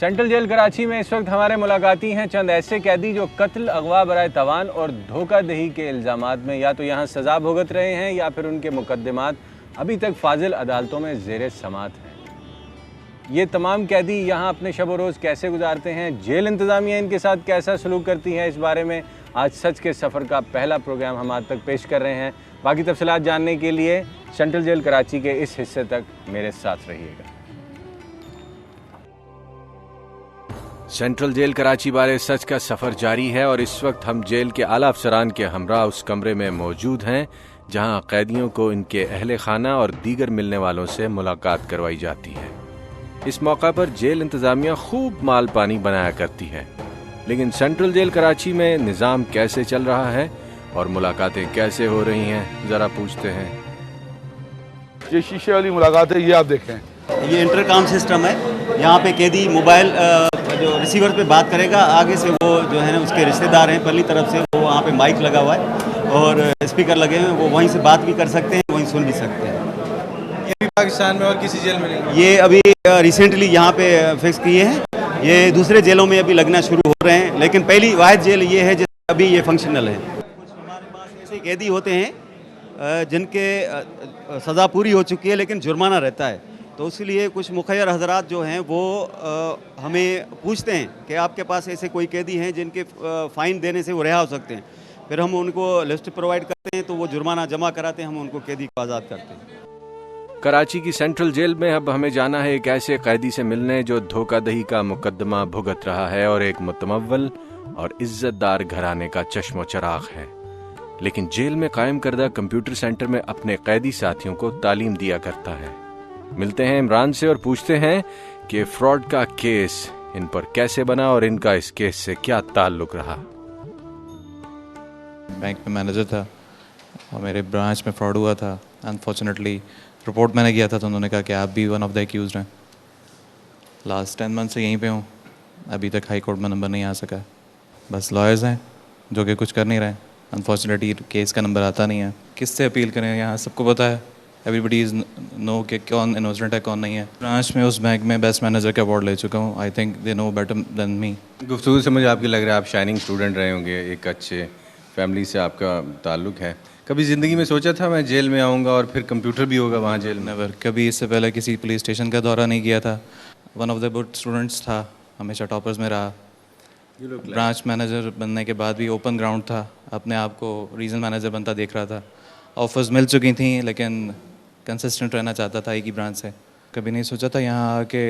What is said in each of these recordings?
Central jail Karachi में इस वक्त हमारे मुलाकाती हैं चंद ऐसे कैदी जो कत्ल, अगवा, बराए तवान और धोखादही के इल्ज़ामात में या तो यहाँ सज़ा भुगत रहे हैं या फिर उनके मुकदमात अभी तक फाजिल अदालतों में ज़ेरे समात हैं। ये तमाम कैदी यहाँ अपने शब व रोज़ कैसे गुजारते हैं, जेल इंतज़ामिया इनके साथ कैसा सलूक करती है, इस बारे में आज सच के सफ़र का पहला प्रोग्राम हम आज तक पेश कर रहे हैं। बाकी तफसीलात जानने के लिए सेंट्रल जेल कराची के इस हिस्से तक मेरे साथ रहिएगा। सेंट्रल जेल कराची बारे सच का सफ़र जारी है और इस वक्त हम जेल के आला अफसरान के हमरा उस कमरे में मौजूद हैं जहां कैदियों को इनके अहले खाना और दीगर मिलने वालों से मुलाकात करवाई जाती है। इस मौका पर जेल इंतज़ामिया खूब माल पानी बनाया करती है, लेकिन सेंट्रल जेल कराची में निज़ाम कैसे चल रहा है और मुलाकातें कैसे हो रही हैं, ज़रा पूछते हैं। ये शीशे वाली मुलाकात है, ये आप देखें, ये इंटरकॉम सिस्टम है। यहाँ पे कैदी मोबाइल जो रिसीवर पे बात करेगा, आगे से वो जो है ना उसके रिश्तेदार हैं परली तरफ से, वो वहाँ पे माइक लगा हुआ है और स्पीकर लगे हुए हैं, वो वहीं से बात भी कर सकते हैं, वहीं सुन भी सकते हैं। ये भी पाकिस्तान में और किसी जेल में नहीं? ये अभी रिसेंटली यहाँ पे फिक्स किए हैं, ये दूसरे जेलों में अभी लगना शुरू हो रहे हैं, लेकिन पहली वाहिद जेल ये है जिसमें अभी ये फंक्शनल है। हमारे पास ऐसे कैदी होते हैं जिनके सज़ा पूरी हो चुकी है लेकिन जुर्माना रहता है, तो इसलिए कुछ मुखैर हजरात जो हैं वो हमें पूछते हैं कि आपके पास ऐसे कोई कैदी हैं जिनके फ़ाइन देने से वो रिहा हो सकते हैं। फिर हम उनको लिस्ट प्रोवाइड करते हैं, तो वो जुर्माना जमा कराते हैं, हम उनको कैदी को आज़ाद करते हैं। कराची की सेंट्रल जेल में अब हमें जाना है एक ऐसे कैदी से मिलने जो धोखादही का मुकदमा भुगत रहा है और एक मुतमव्वल और इज्जतदार घराने का चश्मो चराग है, लेकिन जेल में कायम करदा कंप्यूटर सेंटर में अपने कैदी साथियों को तालीम दिया करता है। मिलते हैं इमरान से और पूछते हैं कि फ्रॉड का केस इन पर कैसे बना और इनका इस केस से क्या ताल्लुक रहा। बैंक में मैनेजर था और मेरे ब्रांच में फ्रॉड हुआ था। अनफॉर्चुनेटली रिपोर्ट मैंने किया था तो उन्होंने कहा कि आप भी वन ऑफ द एक्यूज्ड हैं। लास्ट 10 मंथ से यहीं पे हूँ, अभी तक हाई कोर्ट में नंबर नहीं आ सका। बस लॉयर्स हैं जो कि कुछ कर नहीं रहे। अनफॉर्चुनेटली केस का नंबर आता नहीं है। किससे अपील करें, यहाँ सबको पता है, एवरीबडी इज़ नो कि कौन इनोसेंट है कौन नहीं है। ब्रांच में उस बैंक में बेस्ट मैनेजर का अवार्ड ले चुका हूँ। I think they know better than me. गुफ्तगू से मुझे आपकी लग रहा है आप शाइनिंग स्टूडेंट रहे होंगे, एक अच्छे फैमिली से आपका ताल्लुक है। कभी ज़िंदगी में सोचा था मैं जेल में आऊँगा और फिर कंप्यूटर भी होगा वहाँ जेल में? नेवर, कभी इससे पहले किसी पुलिस स्टेशन का दौरा नहीं किया था। One of the good students था, हमेशा टॉपर्स में रहा। ब्रांच मैनेजर बनने के बाद भी ओपन ग्राउंड था, अपने आप को रीजनल मैनेजर बनता देख रहा था। ऑफर्स मिल चुकी थी लेकिन कंसिस्टेंट रहना चाहता था एक ही ब्रांच से। कभी नहीं सोचा था यहाँ आके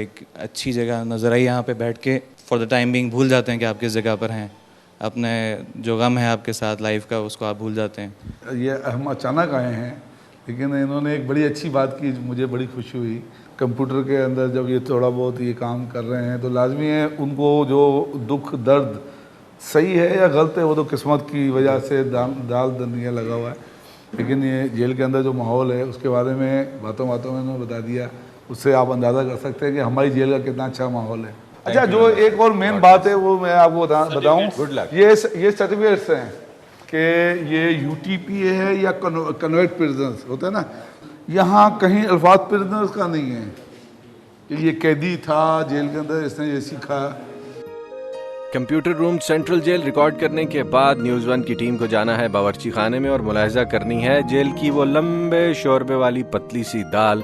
एक अच्छी जगह नज़र आई, यहाँ पे बैठ के फॉर द टाइम बीइंग भूल जाते हैं कि आप किस जगह पर हैं। अपने जो गम है आपके साथ लाइफ का उसको आप भूल जाते हैं। ये हम अचानक आए हैं, लेकिन इन्होंने एक बड़ी अच्छी बात की, मुझे बड़ी खुशी हुई। कंप्यूटर के अंदर जब ये थोड़ा बहुत ये काम कर रहे हैं तो लाजमी है उनको जो दुख दर्द सही है या गलत है वो तो किस्मत की वजह से दाल दंदिया लगा हुआ है, लेकिन ये जेल के अंदर जो माहौल है उसके बारे में बातों बातों में उन्होंने बता दिया। उससे आप अंदाज़ा कर सकते हैं कि हमारी जेल का कितना अच्छा माहौल है। अच्छा, जो एक और मेन बात है वो मैं आपको बताऊं, ये सर्टिफिकेट्स हैं कि ये यूटीपी है या कन्वर्ट प्रिजनर्स होता है ना, यहाँ कहीं अल्फाज प्रिजनर्स का नहीं है कि ये कैदी था जेल के अंदर इसने ये सीखा। Computer room central jail record करने के बाद न्यूज़ वन की टीम को जाना है बावर्ची खाने में और मुलाहिजा करनी है जेल की वो लंबे शोरबे वाली पतली सी दाल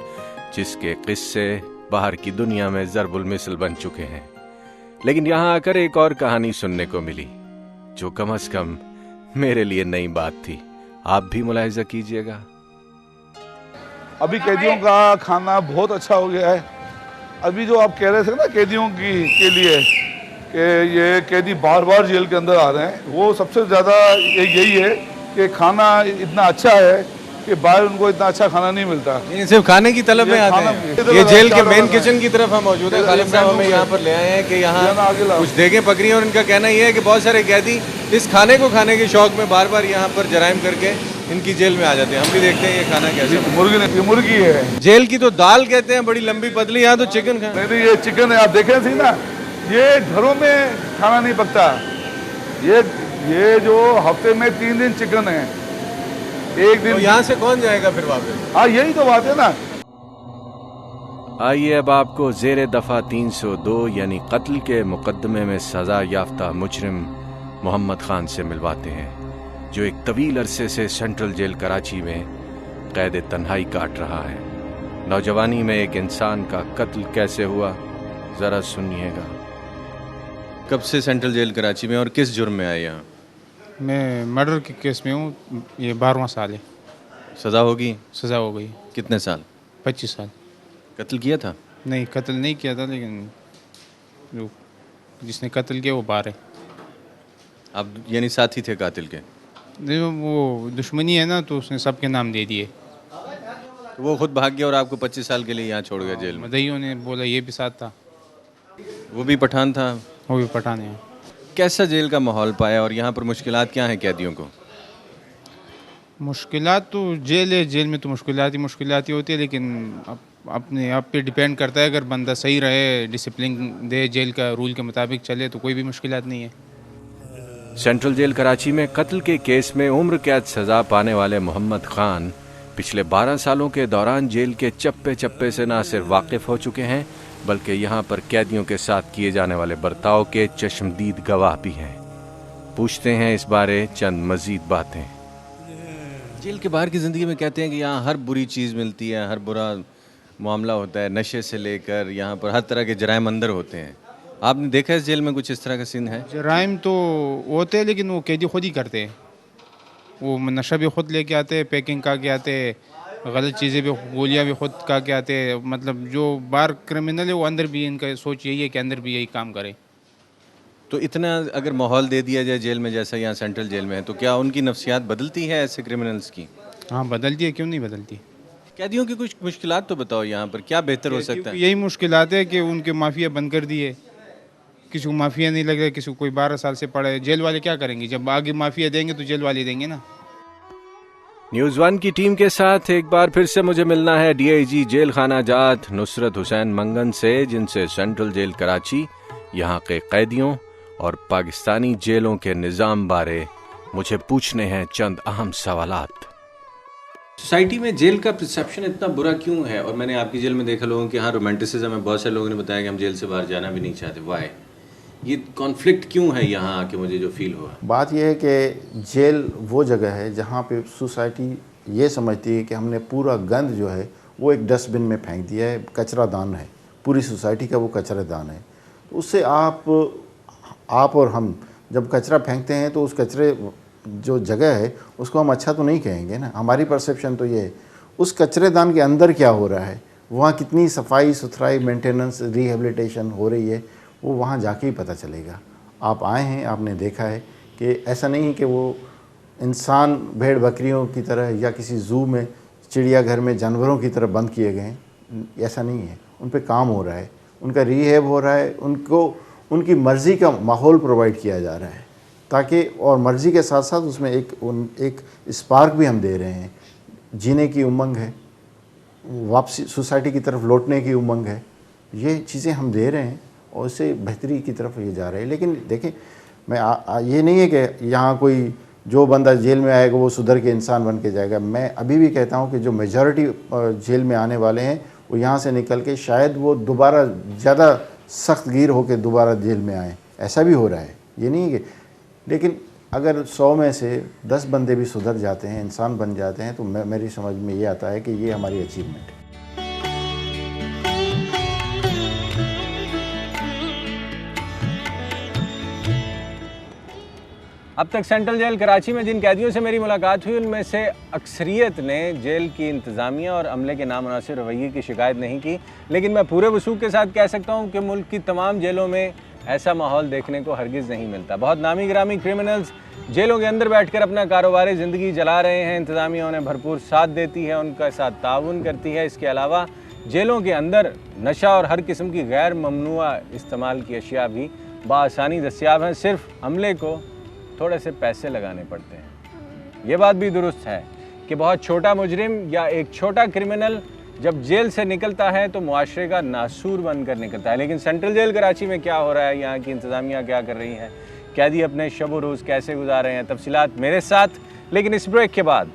जिसके किस्से बाहर की दुनिया में ज़रबुल मिसल बन चुके हैं। लेकिन यहाँ आकर एक और कहानी सुनने को मिली जो कम से कम मेरे लिए नई बात थी। आप भी मुलाहिजा कीजिएगा। अभी कैदियों का खाना बहुत अच्छा हो गया है। अभी जो आप कह रहे थे ना कैदियों के लिए कि ये कैदी बार बार जेल के अंदर आ रहे हैं, वो सबसे ज़्यादा यही है कि खाना इतना अच्छा है कि बाहर उनको इतना अच्छा खाना नहीं मिलता। सिर्फ खाने की तलब में आते हैं। ये जेल के मेन किचन की तरफ हम मौजूद हैं। खालिद साहब हमें यहाँ पर ले आए हैं कि यहाँ कुछ देखें पकड़ी और इनका कहना ये है कि बहुत सारे कैदी इस खाने को खाने के शौक में बार बार यहाँ पर जराइम करके इनकी जेल में आ जाते हैं। हम भी देखते हैं ये खाना कैसे। मुर्गी है जेल की तो दाल कहते हैं, बड़ी लंबी पतली। यहाँ तो चिकन खा नहीं, ये चिकन है। आप देखें थी ना, ये घरों में खाना नहीं पकता। ये जो हफ्ते में 3 दिन चिकन है, एक दिन। तो यहाँ से कौन जाएगा फिर वापस? हाँ, यही तो बात है ना। आइए अब आपको ज़ेर दफ़ा 302 यानी कत्ल के मुकदमे में सज़ा याफ्ता मुजरिम मोहम्मद खान से मिलवाते हैं, जो एक तवील अरसे से सेंट्रल जेल कराची में कैद तन्हाई काट रहा है। नौजवानी में एक इंसान का कत्ल कैसे हुआ, ज़रा सुनिएगा। कब से सेंट्रल जेल कराची में और किस जुर्म में आए यहाँ? मैं मर्डर के केस में हूँ। ये 12वां साल है। सज़ा होगी? सज़ा हो गई। कितने साल? 25 साल। कत्ल किया था? नहीं, कत्ल नहीं किया था, लेकिन जो जिसने कत्ल किया वो बाहर है। आप यानी साथी थे कातिल के? नहीं, वो दुश्मनी है ना, तो उसने सबके नाम दे दिए। तो वो खुद भाग गया और आपको 25 साल के लिए यहाँ छोड़ गया जेल में? मदइयों ने बोला ये भी साथ था। वो भी पठान था? वो भी पठान है। कैसा जेल का माहौल पाया और यहाँ पर मुश्किलात क्या हैं कैदियों को? मुश्किलात तो जेल है, जेल में तो मुश्किलात ही होती है, लेकिन अपने आप पे डिपेंड करता है। अगर बंदा सही रहे, डिसिप्लिन दे, जेल का रूल के मुताबिक चले, तो कोई भी मुश्किलात नहीं है। सेंट्रल जेल कराची में कत्ल के केस में उम्र कैद सज़ा पाने वाले मोहम्मद खान पिछले 12 सालों के दौरान जेल के चप्पे चप्पे से न सिर्फ वाकिफ़ हो चुके हैं, बल्कि यहाँ पर कैदियों के साथ किए जाने वाले बर्ताव के चश्मदीद गवाह भी हैं। पूछते हैं इस बारे चंद मज़ीद बातें। जेल के बाहर की ज़िंदगी में कहते हैं कि यहाँ हर बुरी चीज़ मिलती है, हर बुरा मामला होता है, नशे से लेकर यहाँ पर हर तरह के जराइम अंदर होते हैं। आपने देखा है इस जेल में कुछ इस तरह का सीन है? जराइम तो होते हैं, लेकिन वो कैदी खुद ही करते हैं। वो नशा भी खुद लेके आते हैं, पैकिंग करके आते हैं, गलत चीज़ें भी, गोलियां भी खुद करके आते हैं। मतलब जो बाहर क्रिमिनल है वो अंदर भी, इनका सोच यही है कि अंदर भी यही काम करे। तो इतना अगर माहौल दे दिया जाए जेल में जैसा यहाँ सेंट्रल जेल में है, तो क्या उनकी नफ्सियात बदलती है ऐसे क्रिमिनल्स की? हाँ, बदलती है, क्यों नहीं बदलती। कैदियों की कुछ मुश्किलात तो बताओ, यहाँ पर क्या बेहतर हो सकता है? यही मुश्किलात है कि उनके माफिया बंद कर दिए। किसी को माफिया नहीं लग रहा, किसी को कोई 12 साल से पड़ा है। जेल वाले क्या करेंगे? जब आगे माफिया देंगे तो जेल वाले देंगे ना। न्यूज़ 1 की टीम के साथ एक बार फिर से मुझे मिलना है डीआईजी जेल खाना जात नुसरत हुसैन मंगन से, जिनसे सेंट्रल जेल कराची, यहाँ के कैदियों और पाकिस्तानी जेलों के निज़ाम बारे मुझे पूछने हैं चंद अहम सवालात। सोसाइटी में जेल का परसेप्शन इतना बुरा क्यों है? और मैंने आपकी जेल में देखा लोगों के यहाँ रोमांटिसिज्म है। बहुत सारे लोगों ने बताया कि हम जेल से बाहर जाना भी नहीं चाहते। वाई? ये कॉन्फ्लिक्ट क्यों है यहाँ आके? मुझे जो फील हुआ, बात यह है कि जेल वो जगह है जहाँ पे सोसाइटी ये समझती है कि हमने पूरा गंद जो है वो एक डस्टबिन में फेंक दिया है, कचरा दान है, पूरी सोसाइटी का वो कचरा दान है। उससे आप और हम जब कचरा फेंकते हैं तो उस कचरे जो जगह है उसको हम अच्छा तो नहीं कहेंगे ना। हमारी परसेप्शन तो ये है, उस कचरेदान के अंदर क्या हो रहा है, वहाँ कितनी सफाई सुथराई, मेंटेनेंस, रिहेबिलिटेशन हो रही है, वो वहाँ जाके ही पता चलेगा। आप आए हैं, आपने देखा है कि ऐसा नहीं है कि वो इंसान भेड़ बकरियों की तरह या किसी ज़ू में, चिड़ियाघर में जानवरों की तरह बंद किए गए हैं। ऐसा नहीं है। उन पे काम हो रहा है, उनका रिहेब हो रहा है, उनको उनकी मर्ज़ी का माहौल प्रोवाइड किया जा रहा है, ताकि और मर्ज़ी के साथ साथ उसमें एक स्पार्क भी हम दे रहे हैं। जीने की उमंग है, वापसी सोसाइटी की तरफ लौटने की उमंग है। ये चीज़ें हम दे रहे हैं और इससे बेहतरी की तरफ ये जा रहे हैं। लेकिन देखें, मैं ये नहीं है कि यहाँ कोई जो बंदा जेल में आएगा वो सुधर के इंसान बन के जाएगा। मैं अभी भी कहता हूँ कि जो मेजॉरिटी जेल में आने वाले हैं वो यहाँ से निकल के शायद वो दोबारा ज़्यादा सख्त गिर होकर दोबारा जेल में आएँ। ऐसा भी हो रहा है, ये नहीं है कि, लेकिन अगर 100 में से 10 बंदे भी सुधर जाते हैं, इंसान बन जाते हैं, तो मेरी समझ में ये आता है कि ये हमारी अचीवमेंट है। अब तक सेंट्रल जेल कराची में जिन कैदियों से मेरी मुलाकात हुई, उनमें से अक्सरियत ने जेल की इंतज़ामिया और अमले के नामुनासिब रवैये की शिकायत नहीं की। लेकिन मैं पूरे वसूख के साथ कह सकता हूँ कि मुल्क की तमाम जेलों में ऐसा माहौल देखने को हरगिज़ नहीं मिलता। बहुत नामी गिरामी क्रिमिनल्स जेलों के अंदर बैठकर अपना कारोबारी ज़िंदगी चला रहे हैं। इंतज़ामिया उन्हें भरपूर साथ देती है, उनका साथ ताउन करती है। इसके अलावा जेलों के अंदर नशा और हर किस्म की गैर ममनुआ इस्तेमाल की अशिया भी बआसानी दस्तियाब हैं। सिर्फ अमले को थोड़े से पैसे लगाने पड़ते हैं। ये बात भी दुरुस्त है कि बहुत छोटा मुजरिम या एक छोटा क्रिमिनल जब जेल से निकलता है तो मुआशरे का नासूर बनकर निकलता है। लेकिन सेंट्रल जेल कराची में क्या हो रहा है, यहाँ की इंतज़ामिया क्या कर रही है, कैदी अपने शब व रोज़ कैसे गुजार रहे हैं, तफसीलात मेरे साथ, लेकिन इस ब्रेक के बाद।